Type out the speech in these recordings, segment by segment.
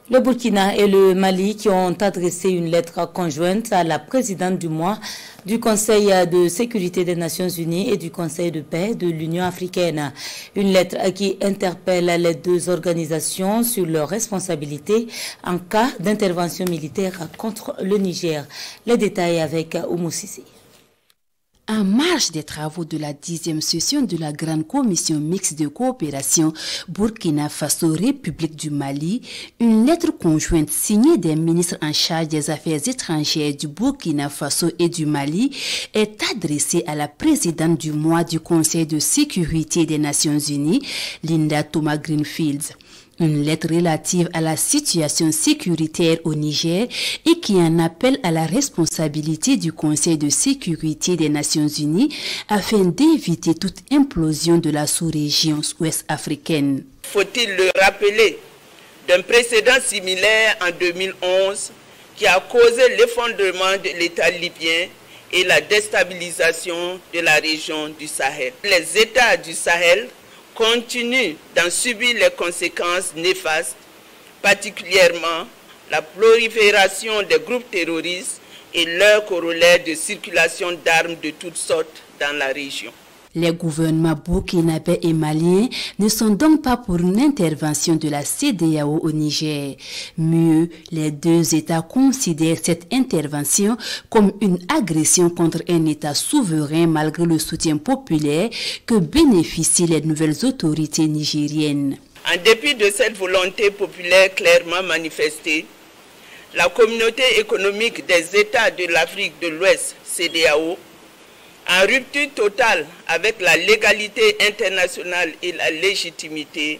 Le Burkina et le Mali qui ont adressé une lettre conjointe à la présidente du mois du Conseil de sécurité des Nations Unies et du Conseil de paix de l'Union africaine. Une lettre qui interpelle les deux organisations sur leurs responsabilités en cas d'intervention militaire contre le Niger. Les détails avec Oumou Sissi. En marge des travaux de la 10e session de la Grande Commission mixte de coopération Burkina Faso-République du Mali, une lettre conjointe signée des ministres en charge des affaires étrangères du Burkina Faso et du Mali est adressée à la présidente du mois du Conseil de sécurité des Nations Unies, Linda Thomas-Greenfield. Une lettre relative à la situation sécuritaire au Niger et qui en appelle à la responsabilité du Conseil de sécurité des Nations Unies afin d'éviter toute implosion de la sous-région ouest-africaine. Faut-il le rappeler d'un précédent similaire en 2011 qui a causé l'effondrement de l'État libyen et la déstabilisation de la région du Sahel. Les États du Sahel continuent d'en subir les conséquences néfastes, particulièrement la prolifération des groupes terroristes et leur corollaire de circulation d'armes de toutes sortes dans la région. Les gouvernements burkinabés et maliens ne sont donc pas pour une intervention de la CEDEAO au Niger. Mieux, les deux États considèrent cette intervention comme une agression contre un État souverain malgré le soutien populaire que bénéficient les nouvelles autorités nigériennes. En dépit de cette volonté populaire clairement manifestée, la communauté économique des États de l'Afrique de l'Ouest, CEDEAO, en rupture totale avec la légalité internationale et la légitimité,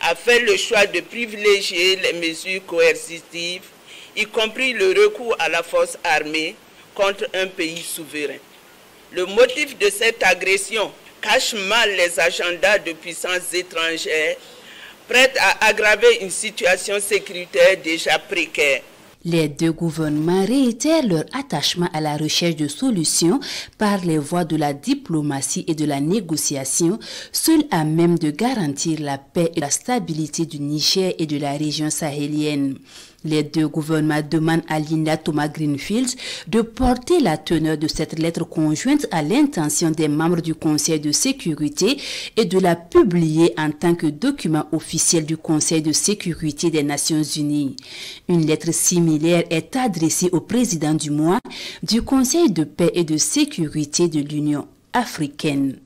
a fait le choix de privilégier les mesures coercitives, y compris le recours à la force armée contre un pays souverain. Le motif de cette agression cache mal les agendas de puissances étrangères prêtes à aggraver une situation sécuritaire déjà précaire. Les deux gouvernements réitèrent leur attachement à la recherche de solutions par les voies de la diplomatie et de la négociation, seules à même de garantir la paix et la stabilité du Niger et de la région sahélienne. Les deux gouvernements demandent à Linda Thomas-Greenfield de porter la teneur de cette lettre conjointe à l'intention des membres du Conseil de sécurité et de la publier en tant que document officiel du Conseil de sécurité des Nations Unies. Une lettre similaire est adressée au président du mois du Conseil de paix et de sécurité de l'Union africaine.